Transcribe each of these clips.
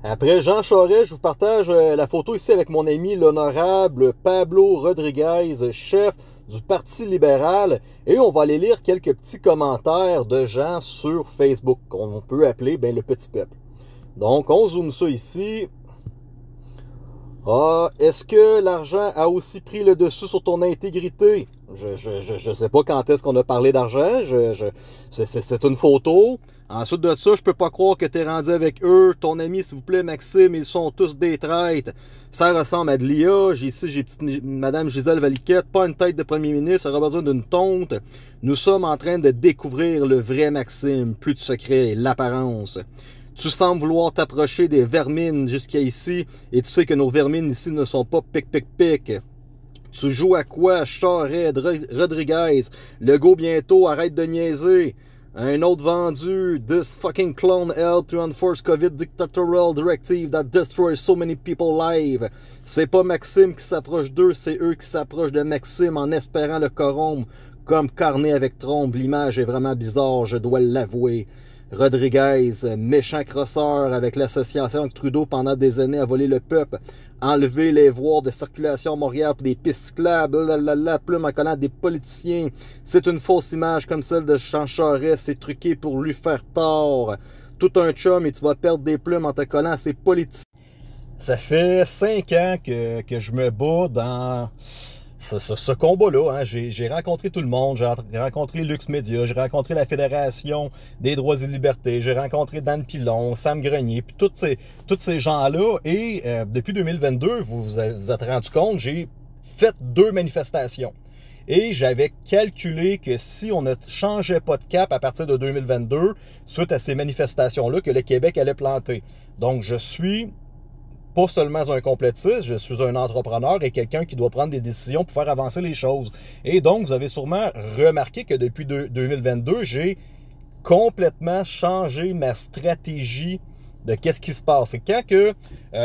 Après Jean Charest, je vous partage la photo ici avec mon ami l'honorable Pablo Rodriguez, chef du Parti libéral. Et on va aller lire quelques petits commentaires de gens sur Facebook, qu'on peut appeler le petit peuple. Donc, on zoome ça ici. Ah, est-ce que l'argent a aussi pris le dessus sur ton intégrité? Je sais pas quand est-ce qu'on a parlé d'argent. C'est une photo. Ensuite de ça, je peux pas croire que t'es rendu avec eux. Ton ami, s'il vous plaît, Maxime, ils sont tous des traîtres. Ça ressemble à de l'IA. J'ai petite Madame Gisèle Valiquette, pas une tête de premier ministre, elle aura besoin d'une tonte. Nous sommes en train de découvrir le vrai Maxime. Plus de secret, l'apparence. Tu sembles vouloir t'approcher des vermines jusqu'à ici, et tu sais que nos vermines ici ne sont pas pic. Tu joues à quoi, Charest, Rodriguez? Le go bientôt, arrête de niaiser. Un autre vendu. This fucking clone helped to enforce COVID dictatorial directive that destroys so many people live. C'est pas Maxime qui s'approche d'eux, c'est eux qui s'approchent de Maxime en espérant le corrompre. Comme Carnet avec trompe, l'image est vraiment bizarre, je dois l'avouer. Rodriguez, méchant crosseur avec l'association avec Trudeau pendant des années à voler le peuple, enlever les voies de circulation à Montréal pour des pistes cyclables, la plume en collant des politiciens. C'est une fausse image comme celle de Jean Charest, c'est truqué pour lui faire tort. Tout un chum et tu vas perdre des plumes en te collant à ces politiciens. Ça fait 5 ans que je me bats dans ce combat-là, hein. J'ai rencontré tout le monde, j'ai rencontré Lux Media, j'ai rencontré la Fédération des droits et libertés, j'ai rencontré Dan Pilon, Sam Grenier, puis tous ces gens-là. Et depuis 2022, vous êtes rendu compte, j'ai fait 2 manifestations. Et j'avais calculé que si on ne changeait pas de cap à partir de 2022, suite à ces manifestations-là, que le Québec allait planter. Donc, je suis pas seulement un complotiste, je suis un entrepreneur et quelqu'un qui doit prendre des décisions pour faire avancer les choses. Et donc, vous avez sûrement remarqué que depuis 2022, j'ai complètement changé ma stratégie de qu'est-ce qui se passe. Et quand que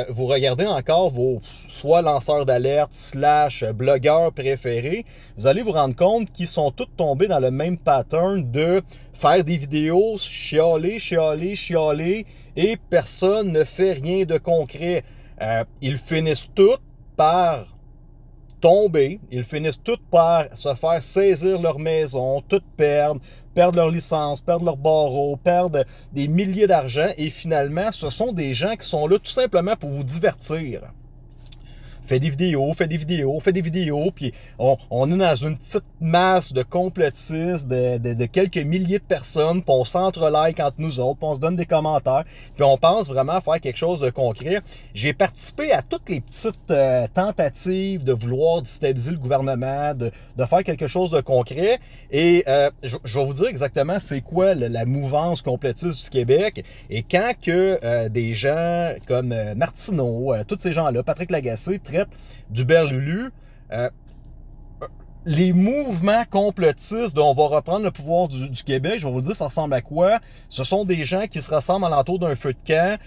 vous regardez encore vos soit lanceurs d'alerte / blogueurs préférés, vous allez vous rendre compte qu'ils sont tous tombés dans le même pattern de faire des vidéos, chialer, et personne ne fait rien de concret. Ils finissent tous par tomber, ils finissent tous par se faire saisir leur maison, toutes perdre leur licence, perdre leur barreau, perdre des milliers d'argent, et finalement, ce sont des gens qui sont là tout simplement pour vous divertir. Fait des vidéos, puis on est dans une petite masse de complotistes, de quelques milliers de personnes, puis on s'entre-like entre nous autres, puis on se donne des commentaires, puis on pense vraiment faire quelque chose de concret. J'ai participé à toutes les petites tentatives de vouloir déstabiliser le gouvernement, de faire quelque chose de concret, et je vais vous dire exactement c'est quoi la mouvance complotiste du Québec. Et quand que des gens comme Martineau, tous ces gens-là, Patrick Lagacé, traitent du berlulu, les mouvements complotistes dont on va reprendre le pouvoir du Québec, je vais vous dire, ça ressemble à quoi? Ce sont des gens qui se ressemblent alentour d'un feu de camp,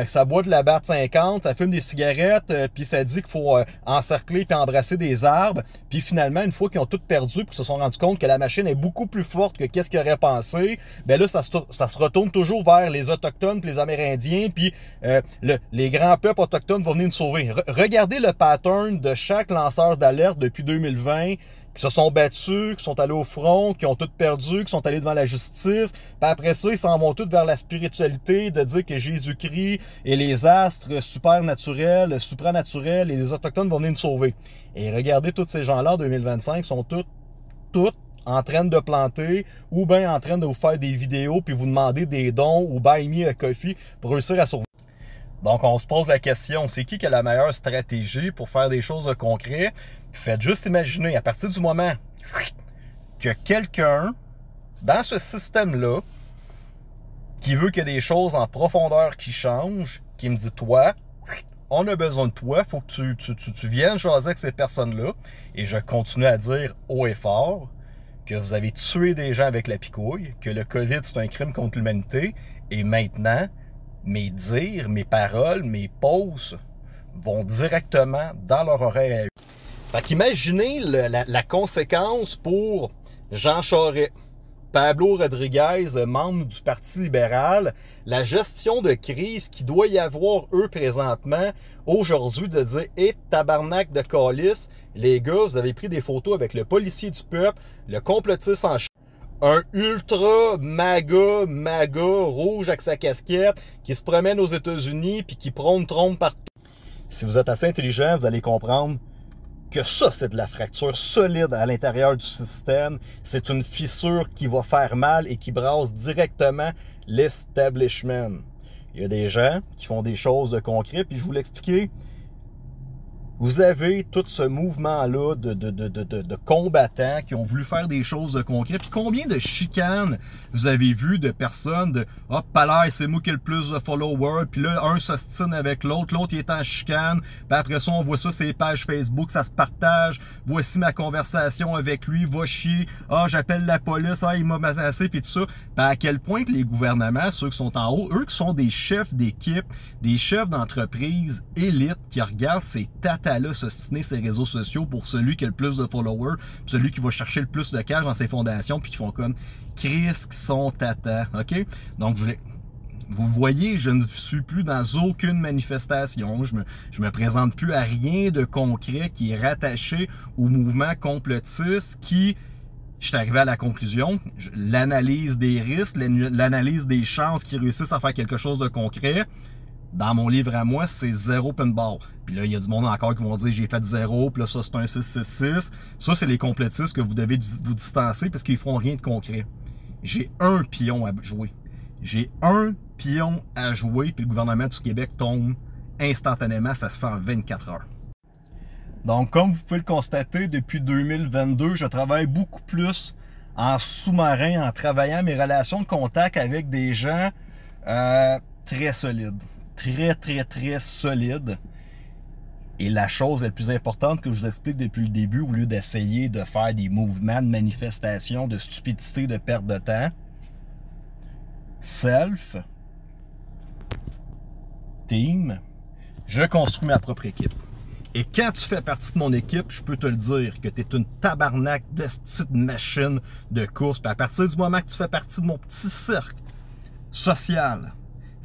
ça boit de la batte 50, ça fume des cigarettes, puis ça dit qu'il faut encercler puis embrasser des arbres. Puis finalement, une fois qu'ils ont tout perdu, puis se sont rendus compte que la machine est beaucoup plus forte que qu'est-ce qu'ils auraient pensé, ben là, ça se retourne toujours vers les Autochtones puis les Amérindiens, puis les grands peuples autochtones vont venir nous sauver. Regardez le pattern de chaque lanceur d'alerte depuis 2020, qui se sont battus, qui sont allés au front, qui ont tout perdu, qui sont allés devant la justice. Puis après ça, ils s'en vont tous vers la spiritualité, de dire que Jésus-Christ et les astres supernaturels, supranaturels et les Autochtones vont venir nous sauver. Et regardez, tous ces gens-là en 2025 sont tous en train de planter, ou bien en train de vous faire des vidéos puis vous demander des dons ou buy me a coffee pour réussir à survivre. Donc, on se pose la question, c'est qui a la meilleure stratégie pour faire des choses de concret? Faites juste imaginer, à partir du moment que quelqu'un, dans ce système-là, qui veut qu'il y ait des choses en profondeur qui changent, qui me dit, toi, on a besoin de toi, il faut que tu viennes jaser avec ces personnes-là. Et je continue à dire haut et fort que vous avez tué des gens avec la picouille, que le COVID, c'est un crime contre l'humanité, et maintenant, mes dires, mes paroles, mes pauses vont directement dans leur oreille à eux. Fait qu'imaginez la conséquence pour Jean Charest. Pablo Rodriguez, membre du Parti libéral, la gestion de crise qu'il doit y avoir, eux, présentement, aujourd'hui, de dire « Hé, tabarnak de calice, les gars, vous avez pris des photos avec le policier du peuple, le complotiste en chef, un ultra maga rouge avec sa casquette qui se promène aux États-Unis puis qui prône Trump partout. » Si vous êtes assez intelligent, vous allez comprendre que ça, c'est de la fracture solide à l'intérieur du système. C'est une fissure qui va faire mal et qui brasse directement l'establishment. Il y a des gens qui font des choses de concret, puis je vous l'expliquer. Vous avez tout ce mouvement-là de combattants qui ont voulu faire des choses de concret. Puis combien de chicanes vous avez vu de personnes de « Ah, palais, c'est moi qui ai le plus de followers. » Puis là, un s'ostine avec l'autre, l'autre il est en chicane. Puis après ça, on voit ça sur les pages Facebook, ça se partage. Voici ma conversation avec lui, va chier. Ah, j'appelle la police, ah, il m'a menacé, puis tout ça. Puis à quel point que les gouvernements, ceux qui sont en haut, eux qui sont des chefs d'équipe, des chefs d'entreprise élites qui regardent ces tatas-là s'ostiner ces réseaux sociaux pour celui qui a le plus de followers, celui qui va chercher le plus de cash dans ses fondations, puis qui font comme Chris qui sont tatas, ok? Donc, vous voyez, je ne suis plus dans aucune manifestation, je me présente plus à rien de concret qui est rattaché au mouvement complotiste qui... Je suis arrivé à la conclusion, l'analyse des risques, l'analyse des chances qu'ils réussissent à faire quelque chose de concret, dans mon livre à moi, c'est 0 pinball. Puis là, il y a du monde encore qui vont dire j'ai fait 0, puis là, ça, c'est un 666. Ça, c'est les complotistes que vous devez vous distancer parce qu'ils feront rien de concret. J'ai un pion à jouer. J'ai un pion à jouer, puis le gouvernement du Québec tombe instantanément. Ça se fait en 24 heures. Donc, comme vous pouvez le constater, depuis 2022, je travaille beaucoup plus en sous-marin, en travaillant mes relations de contact avec des gens très solides. Très solides. Et la chose la plus importante que je vous explique depuis le début, au lieu d'essayer de faire des mouvements de manifestation, de stupidité, de perte de temps, self, team, je construis ma propre équipe. Et quand tu fais partie de mon équipe, je peux te le dire que tu es une tabarnak de petite machine de course. Puis à partir du moment que tu fais partie de mon petit cercle social,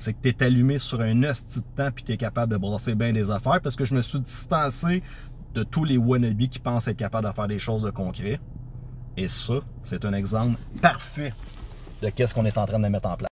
c'est que tu es allumé sur un hostie de temps puis tu es capable de brasser bien des affaires parce que je me suis distancé de tous les wannabes qui pensent être capables de faire des choses de concret. Et ça, c'est un exemple parfait de qu'est-ce qu'on est en train de mettre en place.